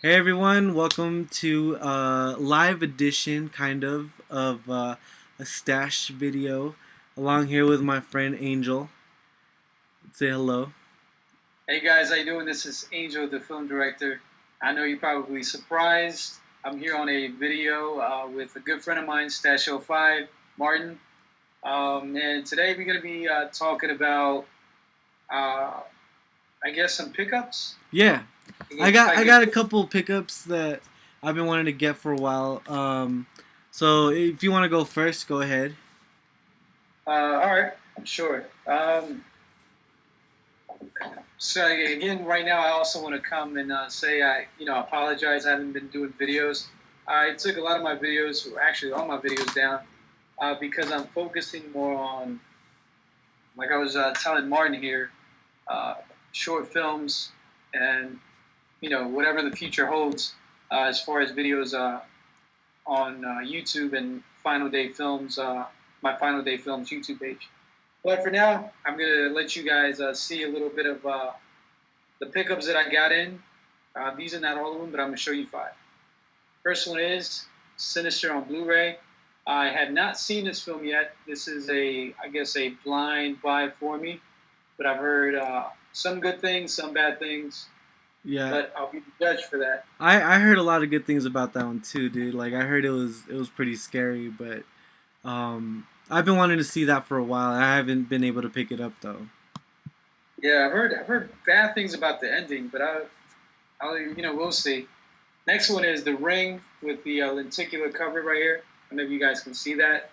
Hey everyone, welcome to a live edition of a stash video along here with my friend Angel. Say hello. Hey guys, how you doing? This is Angel, the film director. I know you're probably surprised. I'm here on a video with a good friend of mine, Stash05, Martin. And today we're going to be talking about, uh, I guess, some pickups. Yeah, I I guess, got a couple pickups that I've been wanting to get for a while. So if you want to go first, go ahead. all right, sure. So again, right now, I also want to come and say apologize. I haven't been doing videos. I took a lot of my videos, actually all my videos down, because I'm focusing more on, like I was telling Martin here, uh, short films and whatever the future holds as far as videos on YouTube and Final Day Films, my Final Day Films YouTube page. But for now, I'm gonna let you guys see a little bit of the pickups that I got in. These are not all of them, but I'm gonna show you five. First one is Sinister on Blu-ray. I had not seen this film yet. This is I guess, a blind buy for me, but I've heard some good things, some bad things. Yeah, But I'll be the judge for that. I heard a lot of good things about that one too, dude. Like I heard it was pretty scary, but I've been wanting to see that for a while. I haven't been able to pick it up though. Yeah, I've heard bad things about the ending, but I'll we'll see. Next one is The Ring with the lenticular cover right here. I don't know if you guys can see that.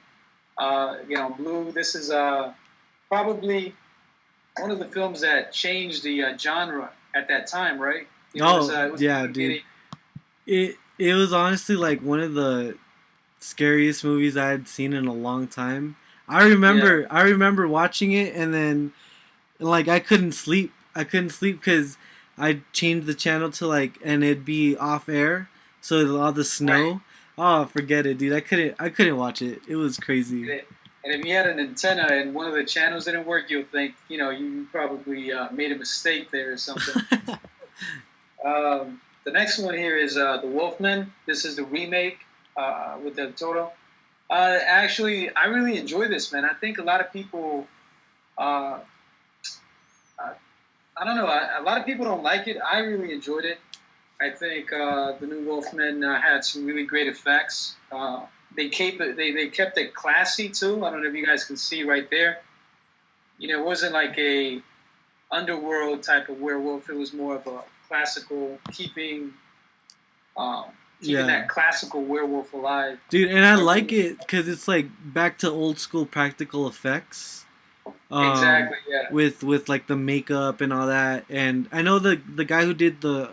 Blue. This is probably one of the films that changed the genre at that time, right? Oh It was yeah, dude. It was honestly like one of the scariest movies I had seen in a long time. yeah, I remember watching it and then like I couldn't sleep. I couldn't sleep because I changed the channel to like and it'd be off air, so all the right. snow. Oh, forget it, dude. I couldn't watch it. It was crazy. And if you had an antenna and one of the channels didn't work, you'll think you probably made a mistake there or something. The next one here is The Wolfman. This is the remake with Del Toro. Actually, I really enjoy this, man. I think a lot of people, uh, uh, I don't know, a lot of people don't like it. I really enjoyed it. I think the new Wolfman had some really great effects. They kept it classy too. I don't know if you guys can see right there. It wasn't like a underworld type of werewolf. It was more of a classical, keeping Yeah, that classical werewolf alive. dude, and I I like really, it because it's like back to old school practical effects. exactly, yeah. With like the makeup and all that. And I know the guy who did the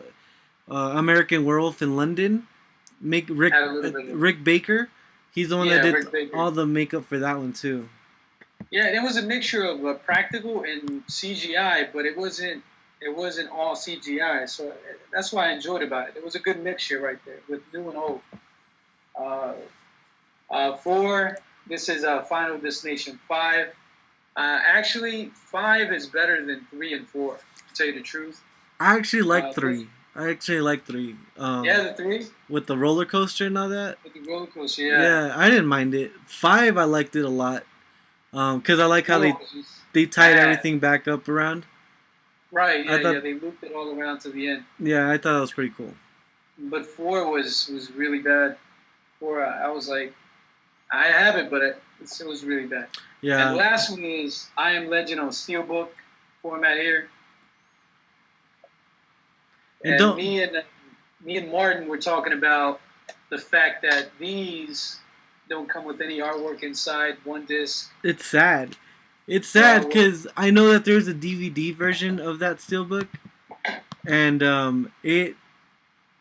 American Werewolf in London, make Had a little bit of, Rick Baker. He's the one that yeah, did Rick Baker. all the makeup for that one too. Yeah, and it was a mixture of practical and CGI, but it wasn't all CGI. So that's why I enjoyed about it. It was a good mixture right there with new and old. Uh, four. This is Final Destination 5. Actually, 5 is better than 3 and 4. To tell you the truth. I actually like This, three. I actually like three. yeah, the 3 With the roller coaster and all that. with the roller coaster. Yeah, Yeah, I didn't mind it. Five, I liked it a lot. Cause I like how 4 was just they tied bad. everything back up around. Right? I Yeah, yeah. thought, They looped it all around to the end. yeah, I thought that was pretty cool. But 4 was really bad. 4, I was like, I have it, but it was really bad. And the Yeah, last one is I Am Legend on Steelbook format here. and And don't. me and Martin were talking about the fact that these don't come with any artwork inside, one disc. It's sad. It's sad So because I know that there's a DVD version of that steelbook, and it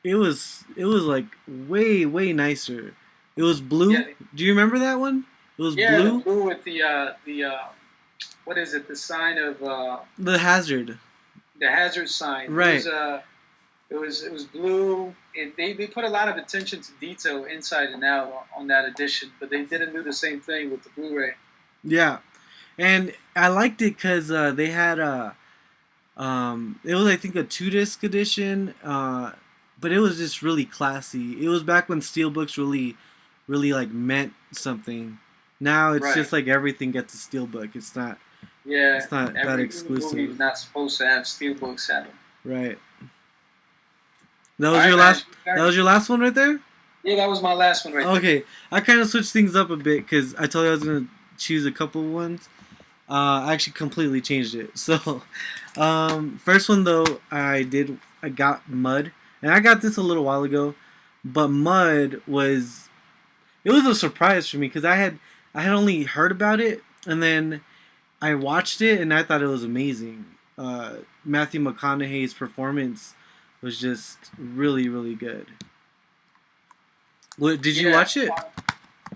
was like way nicer. It was yeah, blue. Do you remember that one? It was yeah, the blue. blue with the what is it? The sign of The hazard. the hazard sign. Right. It was blue. They put a lot of attention to detail inside and out on that edition, but they didn't do the same thing with the Blu-ray. Yeah, and I liked it because they had a it was I think a two disc edition. but it was just really classy. It was back when steelbooks really like meant something. Now it's Right. just like everything gets a steelbook. It's not Yeah. it's not that Every movie is exclusive, not supposed to have steelbooks at them. right? That All was right, your man. last. That was your last one right there. Yeah, that was my last one right there. Okay, I kind of switched things up a bit because I told you I was gonna choose a couple ones. I actually completely changed it. So, first one though, I got Mud, and I got this a little while ago, but Mud was it was a surprise for me because I had only heard about it, and then I watched it and I thought it was amazing. Matthew McConaughey's performance was just really good. What, did you Yeah. watch it?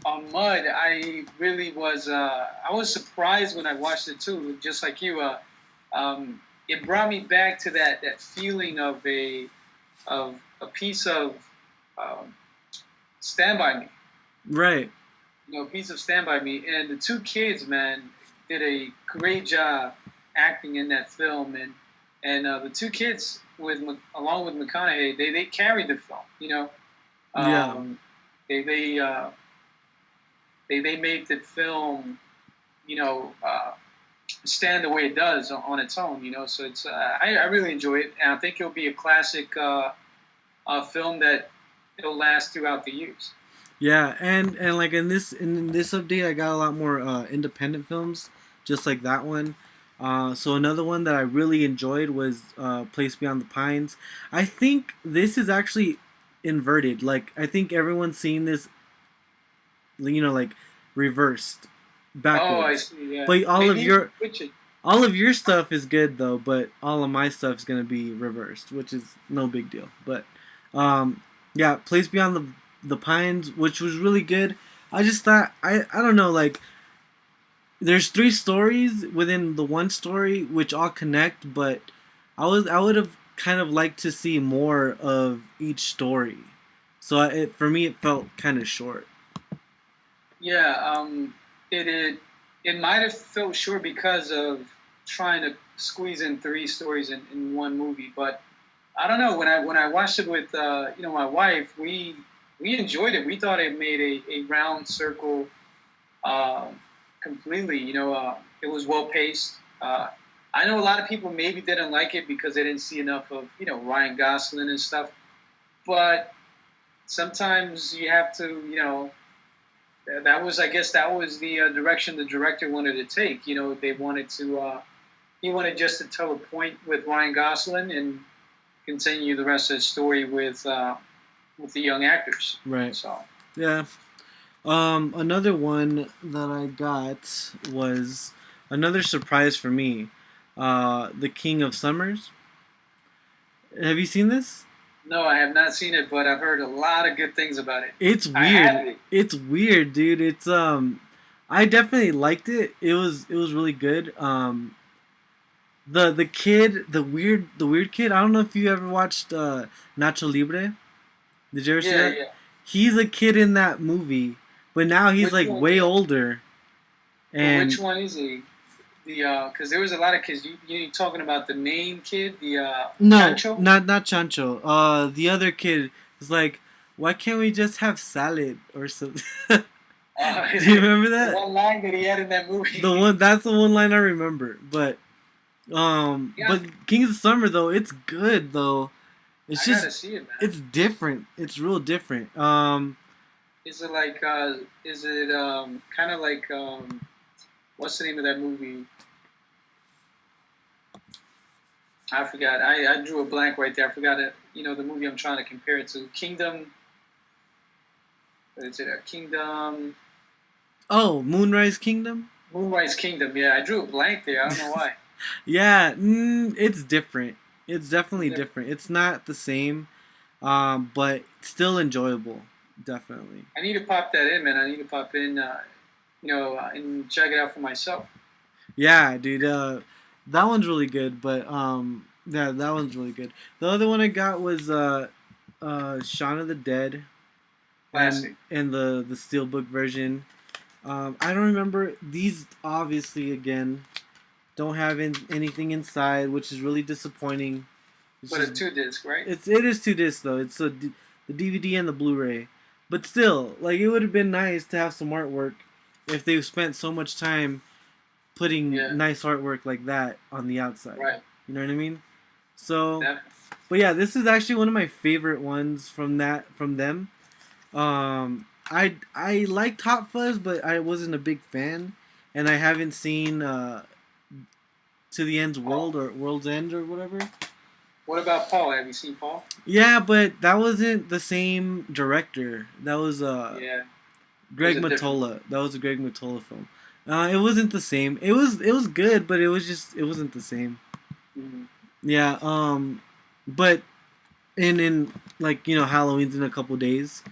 On Mud, I really was. I was surprised when I watched it too. Just like you, it brought me back to that feeling of a piece of um, Stand By Me. Right. You know, a piece of Stand By Me, and the two kids, man, did a great job acting in that film, and the two kids along with McConaughey, they carried the film. You know, Yeah. they they. They made the film, you know, stand the way it does on its own. You know, so it's I really enjoy it, and I think it'll be a classic film that it'll last throughout the years. Yeah, and like in this update, I got a lot more independent films, just like that one. So another one that I really enjoyed was Place Beyond the Pines. I think this is actually inverted. Like I think everyone's seeing this, like reversed, Oh, I backwards. see. Yeah, But maybe you can switch it. all of your stuff is good though, but all of my stuff is gonna be reversed, which is no big deal. But um, yeah, Place Beyond the Pines, which was really good. I just thought I don't know, like there's three stories within the one story which all connect, but I would have kind of liked to see more of each story. So for me it felt kind of short. Yeah, it might have felt short because of trying to squeeze in three stories in one movie, but I don't know. When I watched it with my wife, we enjoyed it. We thought it made a round circle uh, completely. It was well paced. I know a lot of people maybe didn't like it because they didn't see enough of Ryan Gosling and stuff, but sometimes you have to that was, I guess, that was the direction the director wanted to take. They wanted to he wanted just to tell a point with Ryan Gosling and continue the rest of the story with the young actors. Right. So Yeah. Another one that I got was another surprise for me. The King of Summers. Have you seen this? no, I have not seen it, but I've heard a lot of good things about it. It's I have weird. it. It's weird, dude. I definitely liked it. It was really good. The kid, the weird kid. I don't know if you ever watched Nacho Libre. Did you ever see Yeah, that? yeah. He's a kid in that movie, but now he's Which like one? way older. Well, And which one is he? Because there was a lot of kids. You talking about the main kid, the no, Chancho? not Chancho. The other kid is like, why can't we just have salad or something? Do you remember the that? one line that he had in that movie. That's the one line I remember. But Yeah, Kings of Summer though, it's good though. It's I gotta just see it, man. it's different. It's real different. Is it like? Is it kind of like? What's the name of that movie? I forgot. I drew a blank right there. I forgot it. The movie I'm trying to compare it to. Kingdom. What is it? Kingdom. Oh, Moonrise Kingdom. Moonrise Kingdom. Yeah, I drew a blank there. I don't know why. Yeah, it's different. It's definitely different. It's not the same, but still enjoyable. Definitely. I need to pop that in, man. I need to pop in, and check it out for myself. Yeah, dude. That one's really good. But yeah, that one's really good. The other one I got was Shaun of the Dead, Classic. and the steelbook version. I don't remember these. Obviously, again, don't have anything inside, which is really disappointing. It's But a just 2 disc, right? it is 2 discs though. It's the DVD and the Blu-ray. But still, like it would have been nice to have some artwork if they spent so much time putting Yeah. nice artwork like that on the outside. Right. You know what I mean? So, Definitely. but yeah, this is actually one of my favorite ones from them. I liked Hot Fuzz, but I wasn't a big fan, and I haven't seen To the End's World or World's End or whatever. What about Paul? Have you seen Paul? Yeah, but that wasn't the same director. That was Yeah. Greg Was it Mottola. That was a Greg Mottola film. It wasn't the same. It was good, but it wasn't the same. Mm-hmm. Yeah. But in like Halloween's in a couple days.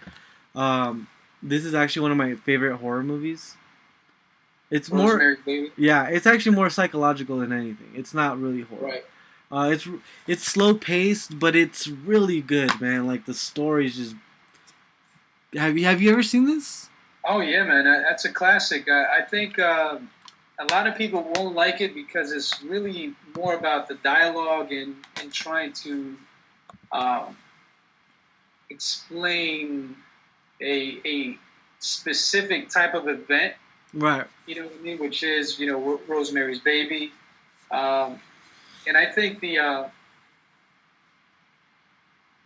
This is actually one of my favorite horror movies. It's Rosemary's more, Baby. yeah, it's actually more psychological than anything. It's not really horror. Right. It's slow paced, but it's really good, man. Like the story is just. Have you ever seen this? Oh yeah, man, that's a classic. I think a lot of people won't like it because it's really more about the dialogue and trying to explain a specific type of event. Right. You know what I mean? Which is Rosemary's Baby, and I think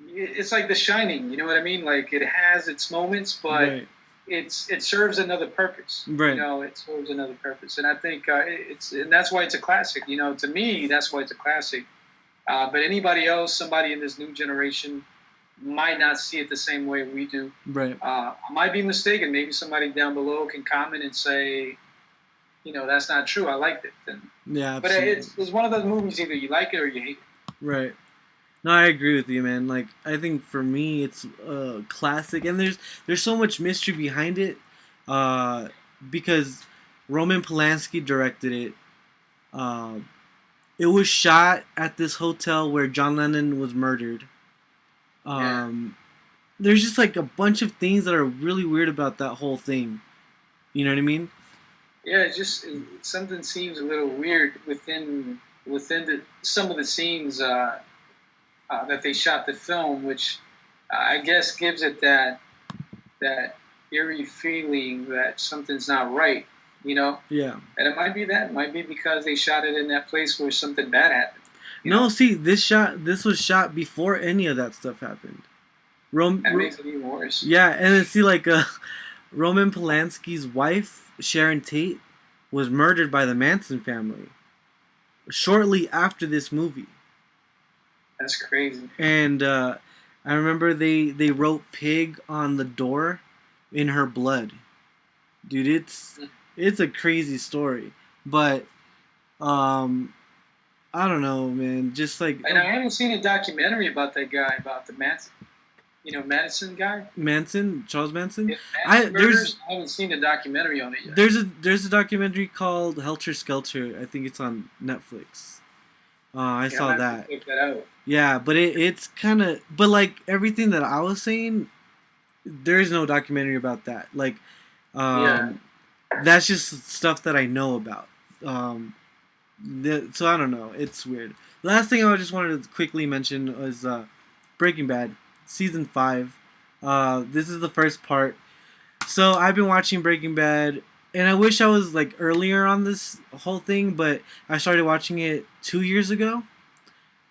it's like The Shining. You know what I mean? Like it has its moments, but. Right. It serves another purpose. Right. It serves another purpose, and I think and that's why it's a classic. To me, that's why it's a classic. But anybody else, somebody in this new generation, might not see it the same way we do. Right. I might be mistaken. Maybe somebody down below can comment and say, that's not true. I liked it. Yeah. But it's one of those movies. Either you like it or you hate it. Right. No, I agree with you, man. Like, I think for me, it's a classic, and there's so much mystery behind it, because Roman Polanski directed it. It was shot at this hotel where John Lennon was murdered. There's just like a bunch of things that are really weird about that whole thing. You know what I mean? Yeah, something seems a little weird within some of the scenes. That they shot the film, which I guess gives it that eerie feeling that something's not right, Yeah. And it might be that. It might be because they shot it in that place where something bad happened. See, this was shot before any of that stuff happened. That makes it even worse. Yeah, and then see, like, Roman Polanski's wife, Sharon Tate, was murdered by the Manson family shortly after this movie. That's crazy. And I remember they wrote "pig" on the door in her blood. Dude, it's a crazy story. But I don't know, man. Just like, and I haven't seen a documentary about that guy, about the Manson. Madison guy. Charles Manson. Yeah, I haven't seen a documentary on it yet. There's a documentary called Helter Skelter. I think it's on Netflix. I saw that. Check that out. Yeah, but it's kind of, but like everything that I was saying, there is no documentary about that. Like, that's just stuff that I know about. So I don't know. It's weird. Last thing I just wanted to quickly mention was Breaking Bad season 5. This is the first part. So I've been watching Breaking Bad, and I wish I was like earlier on this whole thing, but I started watching it 2 years ago.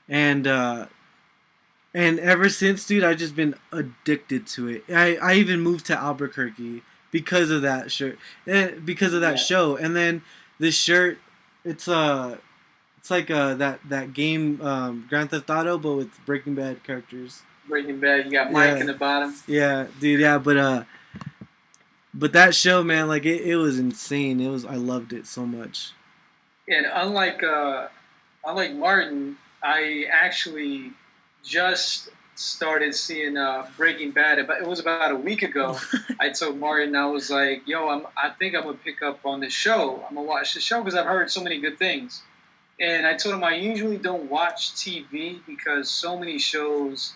And ever since, dude, I've just been addicted to it. I even moved to Albuquerque because of that shirt, because of that show. And then this shirt, it's like that game, Grand Theft Auto, but with Breaking Bad characters. Breaking Bad, you got Mike in the bottom. Yeah, dude. Yeah, but that show, man, like it was insane. I loved it so much. And unlike Martin, I actually just started seeing Breaking Bad. But it was about a week ago. I told Martin, I was like, "Yo, I think I'm gonna pick up on this show. I'm gonna watch the show because I've heard so many good things." And I told him I usually don't watch TV because so many shows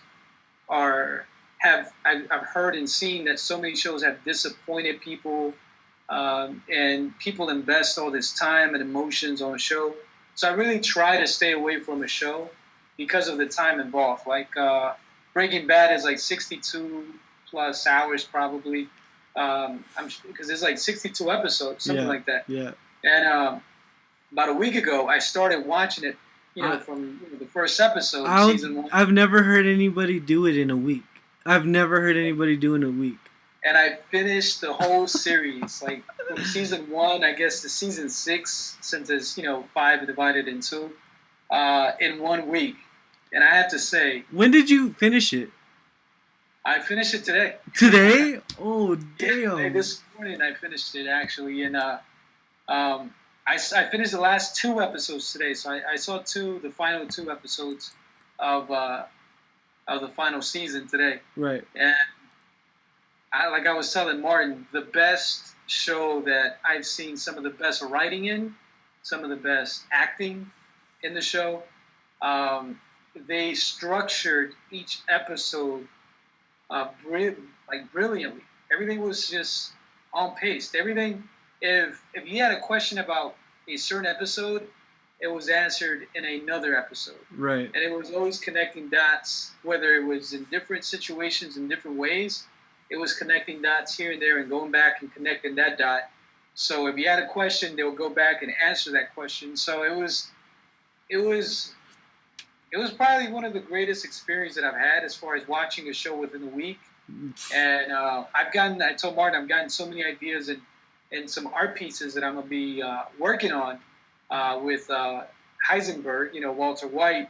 I've heard and seen that so many shows have disappointed people, and people invest all this time and emotions on a show. So I really try to stay away from a show. because of the time involved. Like Breaking Bad is like 62 plus hours probably. Because there's like 62 episodes, something like that. Yeah. And about a week ago, I started watching it. From the first episode, season 1. I've never heard anybody do it in a week. I've never heard anybody do it in a week. And I finished the whole series, like from season 1, I guess, to season 6, since there's 5 divided in 2, in 1 week. And I have to say, when did you finish it? I finished it today. Today? Oh, damn! Yeah, this morning I finished it actually, and I finished the last 2 episodes today. So I saw the final 2 episodes of the final season today. Right. And like I was telling Martin, the best show that I've seen, some of the best writing in, some of the best acting in the show. They structured each episode brilliantly. Everything was just on pace. Everything. If you had a question about a certain episode, it was answered in another episode. Right. And it was always connecting dots, whether it was in different situations in different ways. It was connecting dots here and there and going back and connecting that dot. So if you had a question, they would go back and answer that question. So it was probably one of the greatest experiences that I've had as far as watching a show within a week. And I told Martin, I've gotten so many ideas and some art pieces that I'm going to be working on with Heisenberg, Walter White,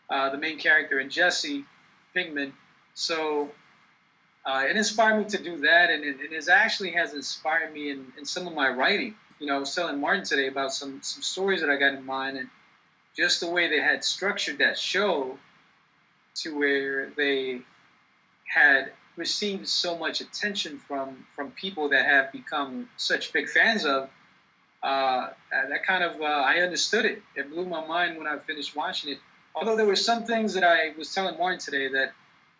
the main character, and Jesse Pinkman. So it inspired me to do that, and it actually has inspired me in some of my writing. I was telling Martin today about some stories that I got in mind, and just the way they had structured that show to where they had received so much attention from people that have become such big fans of, that kind of, I understood it. It blew my mind when I finished watching it. Although there were some things that I was telling Martin today that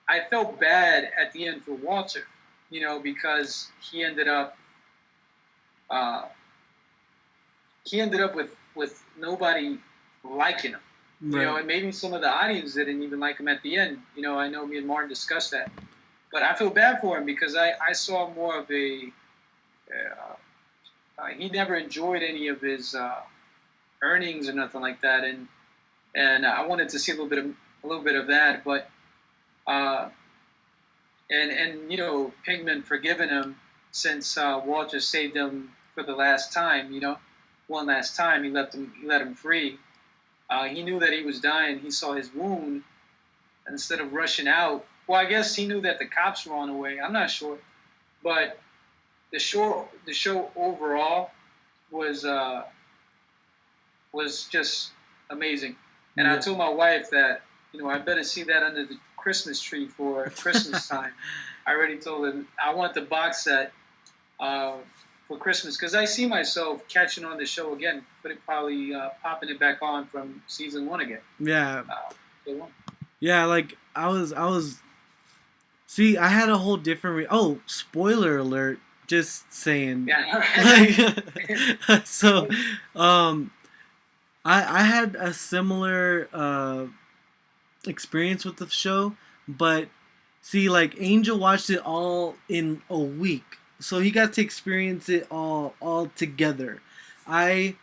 I felt bad at the end for Walter, because he ended up with nobody liking him. Right. And maybe some of the audience didn't even like him at the end. I know me and Martin discussed that. But I feel bad for him because I saw more of a... he never enjoyed any of his earnings or nothing like that, and I wanted to see a little bit of that. But Pinkman forgiving him since Walter saved him for the last time. One last time he let him free. He knew that he was dying. He saw his wound. Instead of rushing out, well, I guess he knew that the cops were on the way. I'm not sure, but the show overall was just amazing. And I told my wife that I better see that under the Christmas tree for Christmas time. I already told her I want the box set for Christmas because I see myself catching on the show again, but probably popping it back on from season 1 again. Yeah. Yeah, like I was. See, I had a whole different. Spoiler alert! Just saying. Yeah. So, I had a similar experience with the show, but see, like Angel watched it all in a week, so he got to experience it all together. I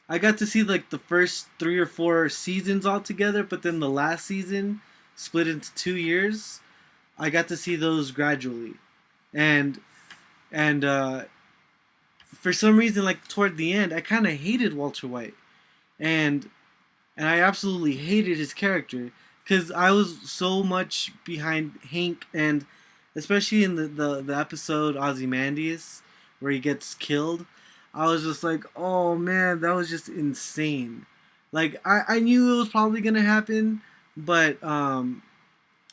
got to see like the first 3 or 4 seasons all together, but then the last season split into 2 years. I got to see those gradually, and for some reason, like toward the end, I kind of hated Walter White, and I absolutely hated his character because I was so much behind Hank, and especially in the episode Ozymandias where he gets killed, I was just like, oh man, that was just insane. Like I knew it was probably gonna happen, but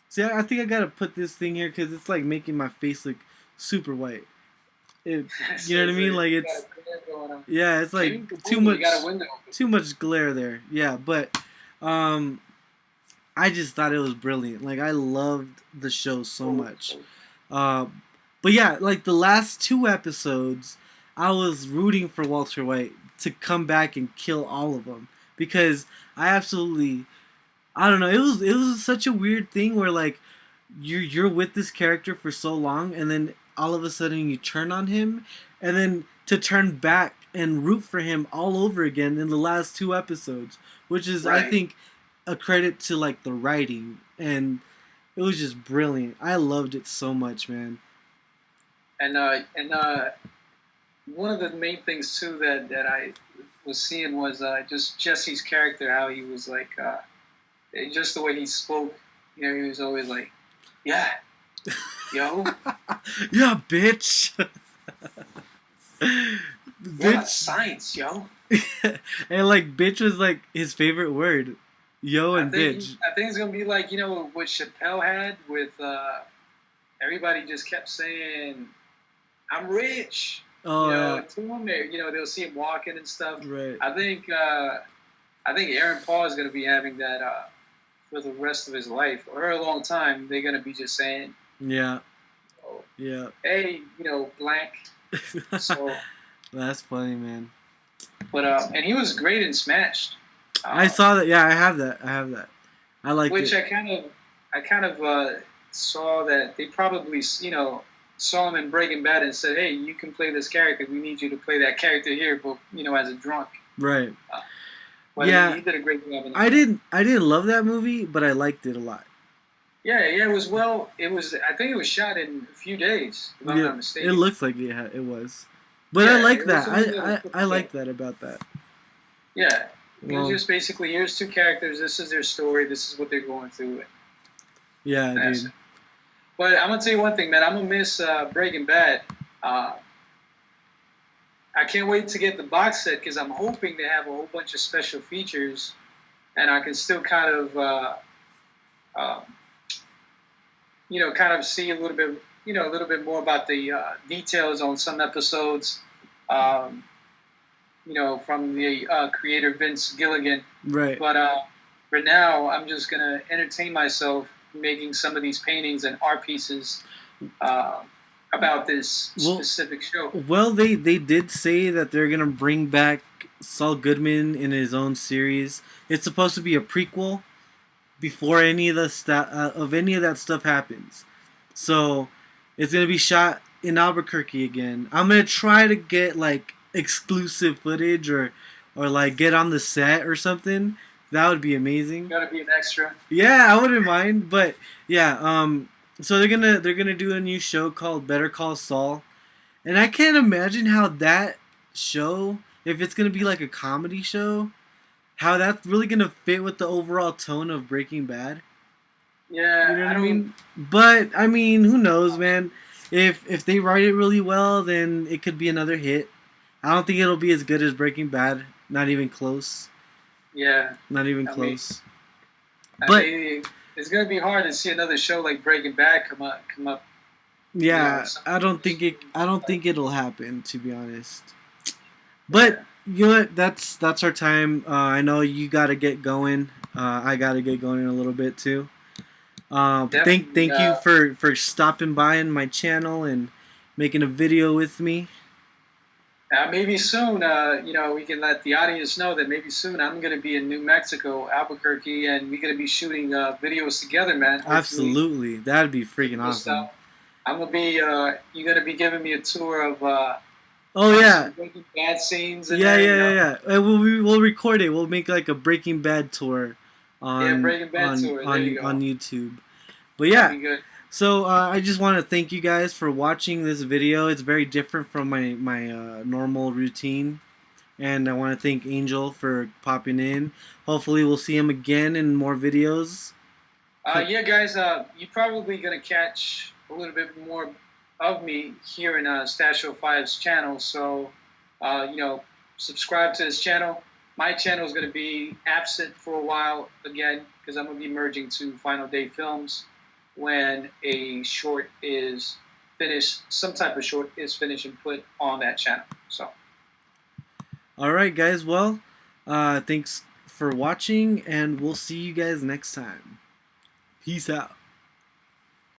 see, I think I gotta put this thing here because it's like making my face look super white. You know what I mean? Like it's it's like too much glare there. Yeah, but I just thought it was brilliant. Like I loved the show so much. But yeah, like the last 2 episodes, I was rooting for Walter White to come back and kill all of them because I absolutely I don't know. It was such a weird thing where like you're with this character for so long, and then all of a sudden you turn on him, and then to turn back and root for him all over again in the last two episodes, which is I Right. think a credit to like the writing, and it was just brilliant. I loved it so much, man. And one of the main things too that I was seeing was just Jesse's character, how he was like, just the way he spoke. You know, he was always like, "Yeah, yo, Yeah, bitch. what Bitch. science, yo." And like bitch was like his favorite word. Yo and bitch. I think it's gonna be like, you know, what Chappelle had with everybody just kept saying, "I'm rich." Oh, You know, to him, you know, they'll see him walking and stuff. right. I think Aaron Paul is going to be having that for the rest of his life or a long time. They're going to be just saying, Yeah. oh, Yeah. "Hey, you know, blank." So, That's funny, man. but and he was great in Smashed. I saw that. Yeah, I have that. I have that. I liked Which it. I kind of saw that they probably, you know, saw him in Breaking Bad and said, "Hey, you can play this character. We need you to play that character here, but you know, as a drunk." Right. Uh, but Yeah. he did a great job in I that. didn't. I didn't love that movie, but I liked it a lot. Yeah, yeah, it was well. It was. I think it was shot in a few days, if I'm Yeah. not It mistaken. looks like it was. But I Yeah, like it that. wasn't really a quick I show. like that about that. Yeah, it was Well, just basically here's two characters. This is their story. This is what they're going through. And yeah, that's dude. it. But I'm gonna tell you one thing, man. I'm gonna miss Breaking Bad. Uh, I can't wait to get the box set because I'm hoping to have a whole bunch of special features, and I can still kind of, uh, you know, kind of see a little bit, you know, a little bit more about the details on some episodes. Um, you know, from the creator Vince Gilligan. Right. But for now, I'm just gonna entertain myself making some of these paintings and art pieces uh, about this Well, specific show. well, they did say that they're gonna bring back Saul Goodman in his own series. It's supposed to be a prequel before any of the of any of that stuff happens. So it's gonna be shot in Albuquerque again. I'm gonna try to get like exclusive footage or like get on the set or something. That would be amazing. Gotta be an extra. Yeah, I wouldn't mind, but yeah, so they're gonna do a new show called Better Call Saul, and I can't imagine how that show, if it's gonna be like a comedy show, how that's really gonna fit with the overall tone of Breaking Bad. You Yeah, know I what I don't. mean? But I mean, who knows, man? If they write it really well, then it could be another hit. I don't think it'll be as good as Breaking Bad. Not even close. Yeah, Not even I mean, close. I But mean, it's gonna be hard to see another show like Breaking Bad come up. You know, yeah, I something don't think it. I don't like, think it'll happen, to be honest. But yeah. you know what? That's our time. I know you got to get going. I got to get going in a little bit too. But Definitely. thank you for stopping by in my channel and making a video with me. Maybe soon, you know, we can let the audience know that maybe soon I'm going to be in New Mexico, Albuquerque, and we're going to be shooting videos together, man. Hopefully, Absolutely, that'd be freaking cool awesome. stuff. I'm gonna be. You're going to be giving me a tour of Oh yeah, some Breaking Bad scenes in yeah, there. yeah, You yeah, know, yeah. And we'll record it. We'll make like a Breaking Bad tour yeah, Breaking Bad tour. There you on go. YouTube. But That'd yeah, be good. so I just want to thank you guys for watching this video. It's very different from my normal routine, and I want to thank Angel for popping in. Hopefully, we'll see him again in more videos. Yeah, guys, you're probably going to catch a little bit more of me here in Stasho Five's channel. So, you know, subscribe to his channel. My channel is going to be absent for a while again because I'm going to be merging to Final Day Films when a short is finished, some type of short is finished and put on that channel. So, All right, guys. Well, thanks for watching, and we'll see you guys next time. Peace out.